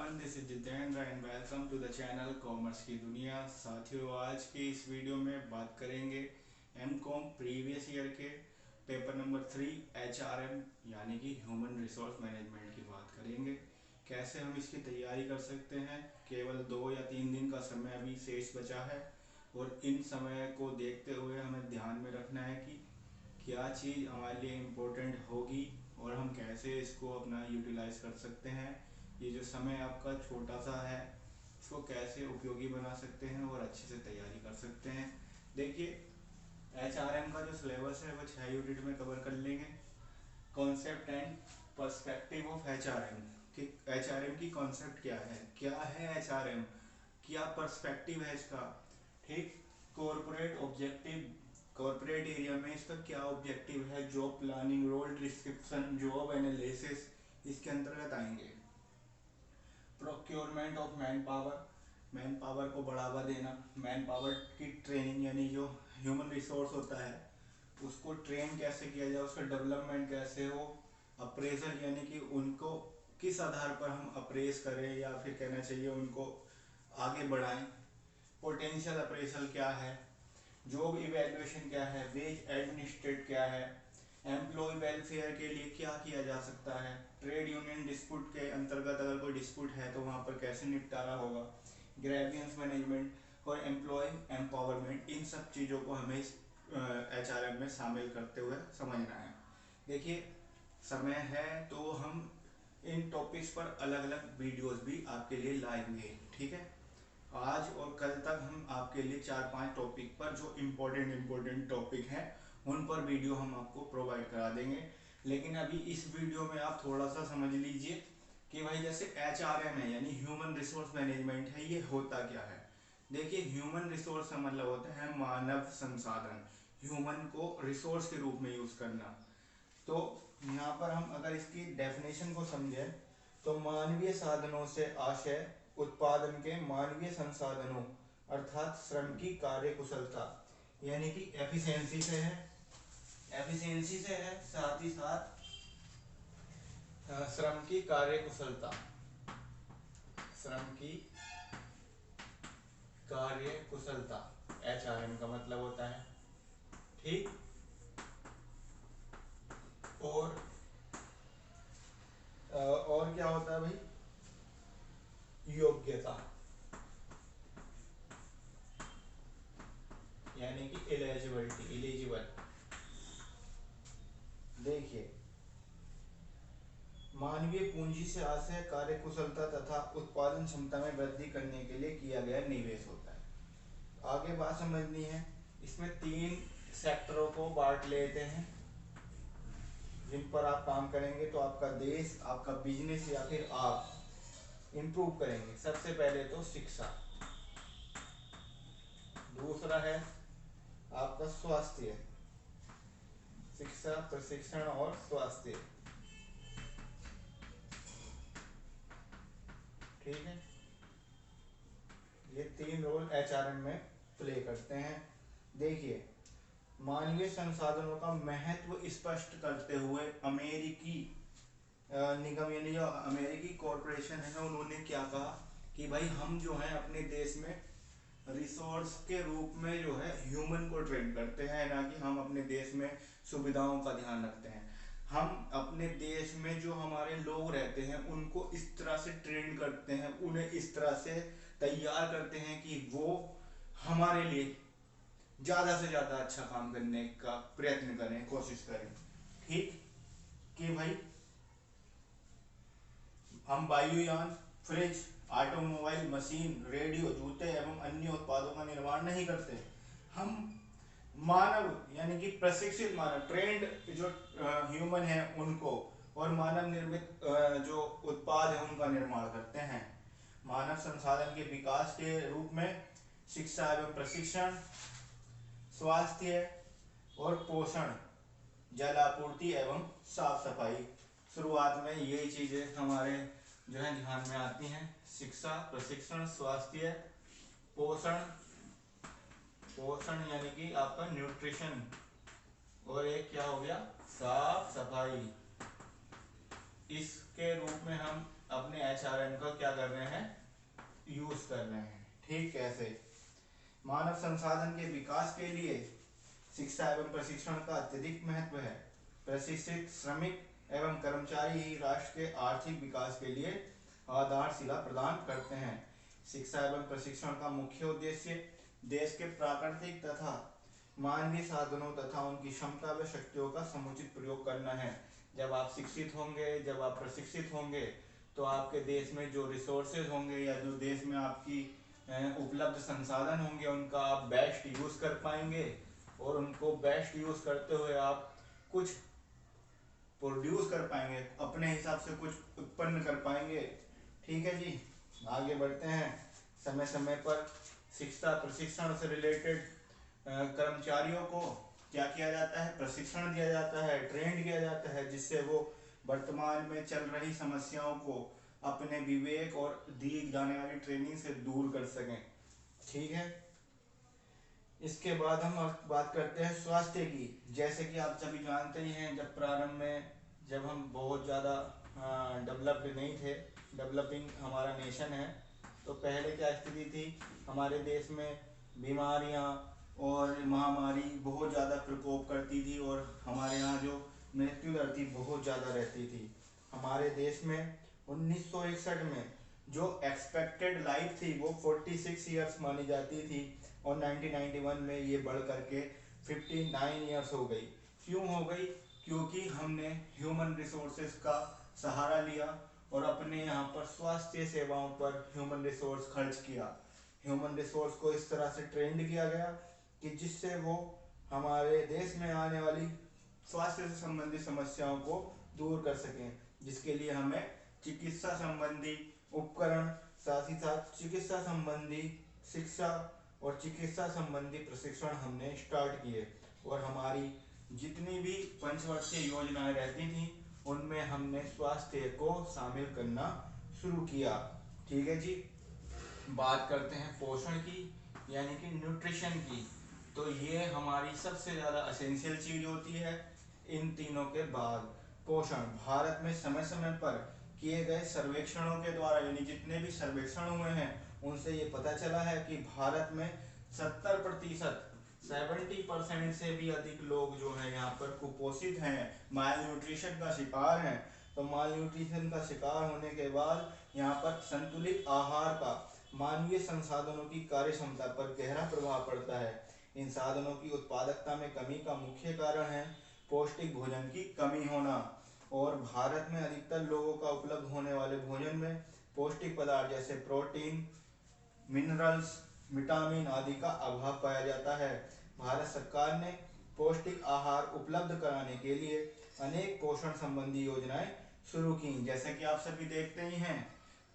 Everyone, this is Jitendra and welcome to the channel commerce की दुनिया। साथियों, आज की इस वीडियो में बात करेंगे एमकॉम प्रीवियस ईयर के पेपर नंबर 3 एचआरएम यानी कि ह्यूमन रिसोर्स मैनेजमेंट की बात करेंगे। कैसे हम इसकी तैयारी कर सकते हैं। केवल 2 या 3 दिन का समय अभी शेष बचा है और इन समय को देखते हुए हमें ध्यान में रखना है कि क्या चीज़ हमारे लिए इम्पोर्टेंट होगी और हम कैसे इसको अपना यूटिलाइज कर सकते हैं। ये जो समय आपका छोटा सा है, इसको कैसे उपयोगी बना सकते हैं और अच्छे से तैयारी कर सकते हैं। देखिए, एचआरएम का जो सिलेबस है वो 6 यूनिट में कवर कर लेंगे। Concept and perspective of HRM कि एचआरएम की कॉन्सेप्ट क्या है एचआरएम, क्या पर्सपेक्टिव है इसका। ठीक, कॉरपोरेट ऑब्जेक्टिव, कॉरपोरेट एरिया में इसका क्या ऑब्जेक्टिव है, job planning, role description, job analysis इसके अंतर्गत आएंगे। Procurement of manpower, manpower को बढ़ावा देना, मैन पावर की ट्रेनिंग यानी जो ह्यूमन रिसोर्स होता है उसको ट्रेन कैसे किया जाए, उसका डेवलपमेंट कैसे हो। अप्रेजल यानी कि उनको किस आधार पर हम अप्रेज करें या फिर कहना चाहिए उनको आगे बढ़ाएं। पोटेंशियल अप्रेजल क्या है, जॉब इवैल्यूएशन क्या है, वेज एडमिनिस्ट्रेट क्या है, एम्प्लॉय वेलफेयर के लिए क्या किया जा सकता है, ट्रेड यूनियन डिस्प्यूट के अंतर्गत अगर कोई डिस्प्यूट है तो वहाँ पर कैसे निपटारा होगा, ग्रेवियंस मैनेजमेंट और एम्प्लॉय एम्पावरमेंट, इन सब चीज़ों को हमें इस एचआरएम में शामिल करते हुए समझना है। देखिए, समय है तो हम इन टॉपिक्स पर अलग अलग वीडियोस भी आपके लिए लाएंगे। ठीक है, आज और कल तक हम आपके लिए 4-5 टॉपिक पर जो इम्पोर्टेंट टॉपिक हैं उन पर वीडियो हम आपको प्रोवाइड करा देंगे। लेकिन अभी इस वीडियो में आप थोड़ा सा समझ लीजिए कि भाई जैसे एचआरएम है यानी ह्यूमन रिसोर्स मैनेजमेंट है, ये होता क्या है। देखिए, ह्यूमन रिसोर्स का मतलब होता है मानव संसाधन, ह्यूमन को रिसोर्स के रूप में यूज करना। तो यहाँ पर हम अगर इसकी डेफिनेशन को समझें तो मानवीय साधनों से आशय उत्पादन के मानवीय संसाधनों अर्थात श्रम की कार्य कुशलता यानी कि एफिशिएंसी से है, एफिशिएंसी से है, साथ ही साथ श्रम की कार्य कुशलता, श्रम की कार्य कुशलता एचआरएम का मतलब होता है। ठीक, और क्या होता है भाई, योग्यता यानी कि एलिजिबिलिटी, एलिजिबल। देखिए, मानवीय पूंजी से आशय कार्य कुशलता तथा उत्पादन क्षमता में वृद्धि करने के लिए किया गया निवेश होता है। आगे बात समझनी है। इसमें 3 सेक्टरों को बांट लेते हैं जिन पर आप काम करेंगे तो आपका देश, आपका बिजनेस या फिर आप इंप्रूव करेंगे। सबसे पहले तो शिक्षा, दूसरा है आपका स्वास्थ्य, शिक्षा, प्रशिक्षण और स्वास्थ्य। ठीक है, ये 3 रोल एचआरएम में प्ले करते हैं। देखिए, मानवीय संसाधनों का महत्व स्पष्ट करते हुए अमेरिकी निगम यानी जो अमेरिकी कॉरपोरेशन है उन्होंने क्या कहा कि भाई हम जो है अपने देश में रिसोर्स के रूप में जो है ह्यूमन को ट्रेन करते हैं, ना कि हम अपने देश में सुविधाओं का ध्यान रखते हैं। हम अपने देश में जो हमारे लोग रहते हैं उनको इस तरह से ट्रेन करते हैं, उन्हें इस तरह से तैयार करते हैं कि वो हमारे लिए ज़्यादा से ज़्यादा अच्छा काम करने का प्रयत्न करें, कोशिश करें। ठीक, कि भाई हम वायुयान, फ्रिज, ऑटोमोबाइल, मशीन, रेडियो, जूते एवं अन्य उत्पादों का निर्माण नहीं करते। हम मानव यानी कि प्रशिक्षित मानव, ट्रेंड जो ह्यूमन है उनको और मानव निर्मित जो उत्पाद है उनका निर्माण करते हैं। मानव संसाधन के विकास के रूप में शिक्षा एवं प्रशिक्षण, स्वास्थ्य और पोषण, जल आपूर्ति एवं साफ सफाई। शुरुआत में यही चीजें हमारे जो है ध्यान में आती हैं। शिक्षा, प्रशिक्षण, स्वास्थ्य, पोषण, पोषण यानी कि आपका न्यूट्रिशन, और एक क्या हो गया, साफ सफाई। इसके रूप में हम अपने HRM का क्या कर रहे हैं, यूज कर रहे हैं। ठीक, कैसे? मानव संसाधन के विकास के लिए शिक्षा एवं प्रशिक्षण का अत्यधिक महत्व है। प्रशिक्षित श्रमिक एवं कर्मचारी ही राष्ट्र के आर्थिक विकास के लिए आधारशिला प्रदान करते हैं। शिक्षा एवं प्रशिक्षण का मुख्य उद्देश्य देश के प्राकृतिक तथा मानवीय साधनों तथा उनकी क्षमता व शक्तियों का समुचित प्रयोग करना है। जब आप शिक्षित होंगे, जब आप प्रशिक्षित होंगे, तो आपके देश में जो रिसोर्सेज होंगे या जो देश में आपकी उपलब्ध संसाधन होंगे उनका आप बेस्ट यूज कर पाएंगे, और उनको बेस्ट यूज करते हुए आप कुछ प्रोड्यूस कर पाएंगे, अपने हिसाब से कुछ उत्पन्न कर पाएंगे। ठीक है जी, आगे बढ़ते हैं। समय समय पर शिक्षा प्रशिक्षण से रिलेटेड कर्मचारियों को क्या किया जाता है, प्रशिक्षण दिया जाता है, ट्रेंड किया जाता है, जिससे वो वर्तमान में चल रही समस्याओं को अपने विवेक और दी जाने वाली ट्रेनिंग से दूर कर सकें। ठीक है, इसके बाद हम बात करते हैं स्वास्थ्य की। जैसे कि आप सभी जानते ही हैं, जब प्रारंभ में जब हम बहुत ज़्यादा डेवलप्ड नहीं थे, डेवलपिंग हमारा नेशन है, तो पहले क्या स्थिति थी, हमारे देश में बीमारियां और महामारी बहुत ज़्यादा प्रकोप करती थी, और हमारे यहाँ जो मृत्यु दर थी बहुत ज़्यादा रहती थी। हमारे देश में 1961 में जो एक्सपेक्टेड लाइफ थी वो 46 ईयर्स मानी जाती थी, और 1991 में ये बढ़ करके 59 ईयर्स हो गई। क्यों हो गई? क्योंकि हमने ह्यूमन रिसोर्सेज का सहारा लिया और अपने यहाँ पर स्वास्थ्य सेवाओं पर ह्यूमन रिसोर्स खर्च किया। ह्यूमन रिसोर्स को इस तरह से ट्रेंड किया गया कि जिससे वो हमारे देश में आने वाली स्वास्थ्य से संबंधित समस्याओं को दूर कर सकें, जिसके लिए हमें चिकित्सा संबंधी उपकरण, साथ ही साथ चिकित्सा संबंधी शिक्षा और चिकित्सा संबंधी प्रशिक्षण हमने स्टार्ट किए, और हमारी जितनी भी पंचवर्षीय योजनाएं रहती थी उनमें हमने स्वास्थ्य को शामिल करना शुरू किया। ठीक है जी, बात करते हैं पोषण की, यानी कि न्यूट्रिशन की। तो ये हमारी सबसे ज़्यादा एसेंशियल चीज़ होती है। इन तीनों के बाद पोषण, भारत में समय समय पर किए गए सर्वेक्षणों के द्वारा, यानी जितने भी सर्वेक्षण हुए हैं उनसे ये पता चला है कि भारत में 70% 70% से भी अधिक लोग जो हैं यहाँ पर कुपोषित हैं, माल न्यूट्रिशन का शिकार हैं। तो माल न्यूट्रिशन का शिकार होने के बाद यहाँ पर संतुलित आहार का मानवीय संसाधनों की कार्य क्षमता पर गहरा प्रभाव पड़ता है। इन साधनों की उत्पादकता में कमी का मुख्य कारण है पौष्टिक भोजन की कमी होना, और भारत में अधिकतर लोगों का उपलब्ध होने वाले भोजन में पौष्टिक पदार्थ जैसे प्रोटीन, मिनरल्स, विटामिन आदि का अभाव पाया जाता है। भारत सरकार ने पौष्टिक आहार उपलब्ध कराने के लिए अनेक पोषण संबंधी योजनाएं शुरू की। जैसे कि आप सभी देखते ही हैं,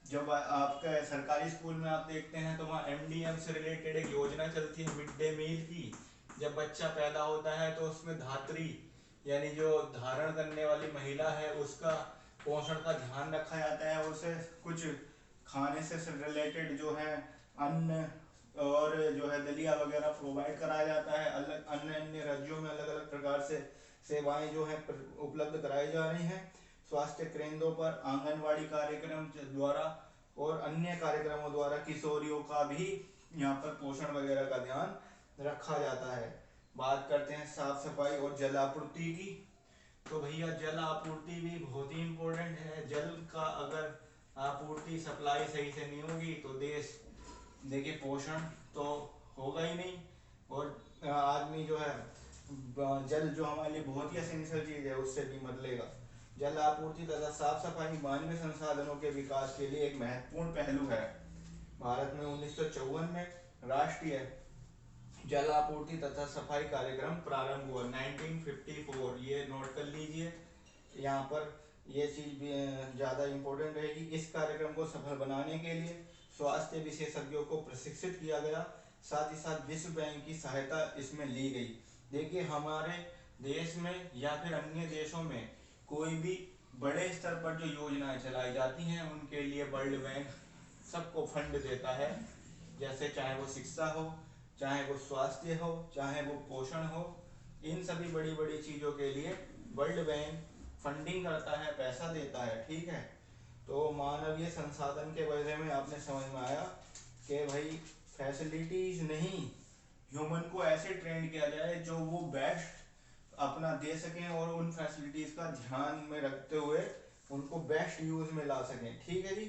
जब आपका सरकारी स्कूल में आप देखते हैं तो वहाँ MDM से रिलेटेड एक योजना चलती है, मिड डे मील की। जब बच्चा पैदा होता है तो उसमें धात्री, यानी जो धारण करने वाली महिला है, उसका पोषण का ध्यान रखा जाता है। उसे कुछ खाने से रिलेटेड जो है अन्न और जो है दलिया वगैरह प्रोवाइड कराया जाता है। अलग अन्य अन्य राज्यों में अलग अलग प्रकार से सेवाएं जो है उपलब्ध कराई जा रही हैं। स्वास्थ्य केंद्रों पर आंगनवाड़ी कार्यक्रम द्वारा और अन्य कार्यक्रमों द्वारा किशोरियों का भी यहाँ पर पोषण वगैरह का ध्यान रखा जाता है। बात करते हैं साफ सफाई और जल आपूर्ति की। तो भैया जल आपूर्ति भी बहुत ही इम्पोर्टेंट है। जल का अगर आपूर्ति सप्लाई सही से नहीं होगी तो देश, देखिए, पोषण तो होगा ही नहीं, और आदमी जो है जल जो हमारे लिए बहुत ही एसेंशियल चीज़ है उससे भी मर लेगा। जल आपूर्ति तथा साफ सफाई मानवीय संसाधनों के विकास के लिए एक महत्वपूर्ण पहलू है। भारत में 1954 में राष्ट्रीय जल आपूर्ति तथा सफाई कार्यक्रम प्रारंभ हुआ, 1954, ये नोट कर लीजिए। यहाँ पर ये चीज़ भी ज़्यादा इम्पोर्टेंट रहेगी। इस कार्यक्रम को सफल बनाने के लिए स्वास्थ्य विशेषज्ञों को प्रशिक्षित किया गया, साथ ही साथ विश्व बैंक की सहायता इसमें ली गई। देखिए, हमारे देश में या फिर अन्य देशों में कोई भी बड़े स्तर पर जो योजनाएं चलाई जाती हैं उनके लिए वर्ल्ड बैंक सबको फंड देता है। जैसे चाहे वो शिक्षा हो, चाहे वो स्वास्थ्य हो, चाहे वो पोषण हो, इन सभी बड़ी बड़ी चीज़ों के लिए वर्ल्ड बैंक फंडिंग करता है, पैसा देता है। ठीक है, तो मानवीय संसाधन के बारे में आपने समझ में आया कि भाई फैसिलिटीज नहीं, ह्यूमन को ऐसे ट्रेन किया जाए जो वो बेस्ट अपना दे सकें और उन फैसिलिटीज का ध्यान में रखते हुए उनको बेस्ट यूज में ला सकें। ठीक है जी।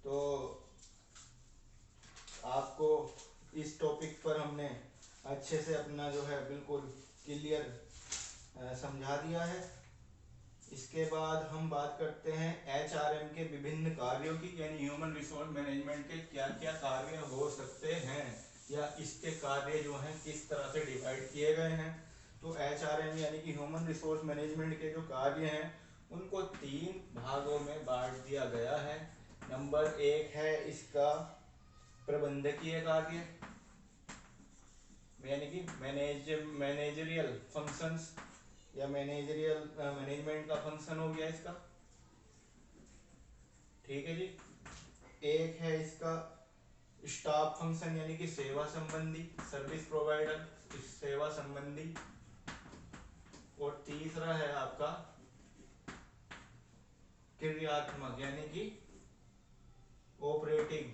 तो आपको इस टॉपिक पर हमने अच्छे से अपना जो है बिल्कुल क्लियर समझा दिया है। इसके बाद हम बात करते हैं एचआरएम के विभिन्न कार्यों की, यानी ह्यूमन रिसोर्स मैनेजमेंट के क्या क्या कार्य हो सकते हैं या इसके कार्य जो हैं किस तरह से डिवाइड किए गए हैं। तो एचआरएम यानी कि ह्यूमन रिसोर्स मैनेजमेंट के जो कार्य हैं उनको 3 भागों में बांट दिया गया है। नंबर 1 है इसका प्रबंधकीय कार्य, यानी कि मैनेजरियल फंक्शंस या मैनेजरियल मैनेजमेंट का फंक्शन हो गया इसका। ठीक है जी। एक है इसका स्टाफ फंक्शन, यानी कि सेवा संबंधी, सर्विस प्रोवाइडर, सेवा संबंधी। और तीसरा है आपका क्रियात्मक, यानी कि ऑपरेटिंग।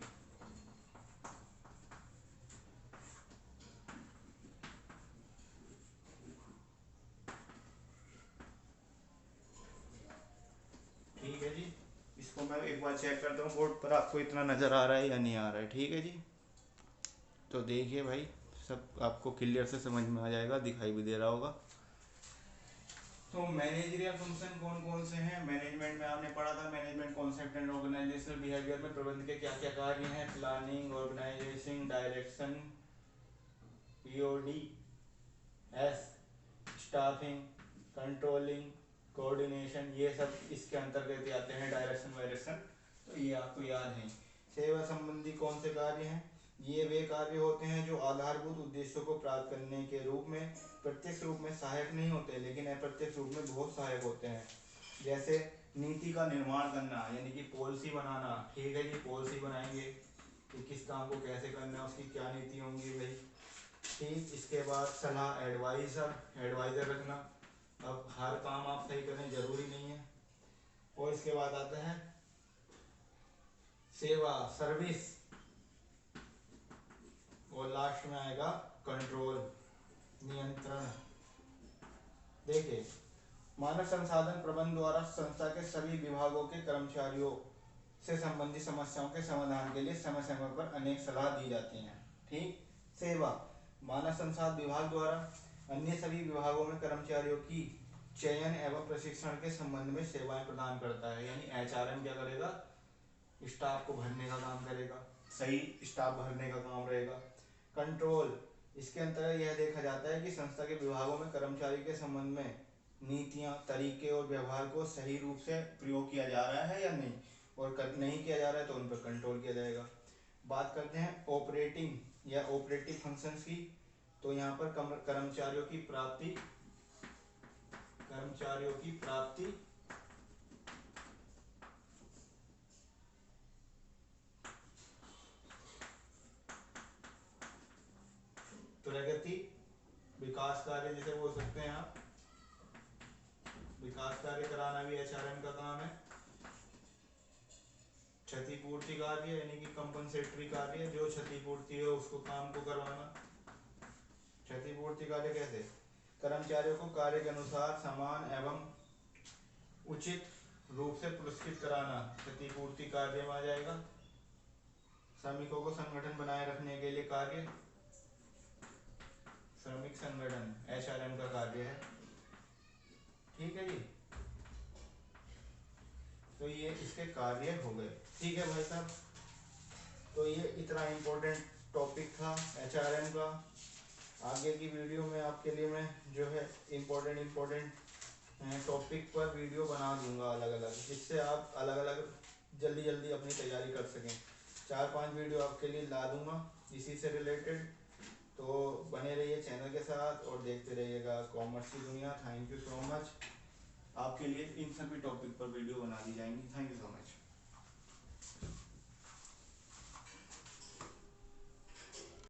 ठीक है जी। इसको मैं एक बार चेक करता हूँ बोर्ड पर, आपको इतना नज़र आ रहा है या नहीं आ रहा है। ठीक है जी। तो देखिए भाई, सब आपको क्लियर से समझ में आ जाएगा, दिखाई भी दे रहा होगा। तो मैनेजरियल फंक्शन कौन कौन से हैं मैनेजमेंट में, आपने पढ़ा था management concept and organisational behaviour में प्रबंधन के क्या क्या कार्य हैं। Planning, organisation, direction, POD, S, staffing, controlling, coordination, ये सब इसके अंतर्गत आते हैं। डायरेक्शन वायरेक्शन तो ये आपको याद है। सेवा संबंधी कौन से कार्य हैं, ये वे कार्य होते हैं जो आधारभूत उद्देश्यों को प्राप्त करने के रूप में प्रत्यक्ष रूप में सहायक नहीं होते लेकिन अप्रत्यक्ष रूप में बहुत सहायक होते हैं। जैसे नीति का निर्माण करना, यानी कि पॉलिसी बनाना। ठीक है जी, पॉलिसी बनाएंगे कि किस काम को कैसे करना है, उसकी क्या नीति होंगी भाई। ठीक। इसके बाद सलाह, एडवाइजर रखना। अब हर काम आप सही करें जरूरी नहीं है। और इसके बाद आता है सेवा, सर्विस। और लास्ट में आएगा कंट्रोल, नियंत्रण। देखिए, मानव संसाधन प्रबंधन द्वारा संस्था के सभी विभागों के कर्मचारियों से संबंधित समस्याओं के समाधान के लिए समय समय पर अनेक सलाह दी जाती हैं। ठीक। सेवा, मानव संसाधन विभाग द्वारा अन्य सभी विभागों में कर्मचारियों की चयन एवं प्रशिक्षण के संबंध में सेवाएं प्रदान करता है। यानी एचआरएम क्या करेगा, स्टाफ को भरने का काम करेगा, सही स्टाफ भरने का काम रहेगा। कंट्रोल, इसके अंतर्गत यह देखा जाता है कि संस्था के विभागों में कर्मचारी के संबंध में नीतियां, तरीके और व्यवहार को सही रूप से प्रयोग किया जा रहा है या नहीं, और नहीं किया जा रहा है तो उन पर कंट्रोल किया जाएगा। बात करते हैं ऑपरेटिंग या ऑपरेटिव फंक्शंस की। तो यहाँ पर कर्मचारियों की प्राप्ति, प्रगति, विकास कार्य जिसे बोल सकते हैं आप, विकास कार्य कराना भी एचआरएम का काम है। क्षतिपूर्ति कार्य, यानी कि कंपनसेटरी कार्य, जो क्षतिपूर्ति है उसको काम को करवाना। क्षतिपूर्ति कार्य कैसे, कर्मचारियों को कार्य के अनुसार समान एवं उचित रूप से पुरस्कृत कराना क्षतिपूर्ति कार्य में आ जाएगा। श्रमिकों को संगठन बनाए रखने के लिए कार्य, श्रमिक संगठन एचआरएम का कार्य है। ठीक है जी। तो ये इसके कार्य हो गए। ठीक है भाई साहब, तो ये इतना इम्पोर्टेंट टॉपिक था एचआरएम का। आगे की वीडियो में आपके लिए मैं जो है इम्पोर्टेंट टॉपिक पर वीडियो बना दूंगा अलग अलग, जिससे आप अलग अलग जल्दी अपनी तैयारी कर सकें। 4-5 वीडियो आपके लिए ला दूंगा इसी से रिलेटेड। तो बने रहिए चैनल के साथ और देखते रहिएगा कॉमर्स की दुनिया। Thank you so much. आपके लिए इन सभी टॉपिक पर वीडियो बना दी जाएंगी। Thank you so much.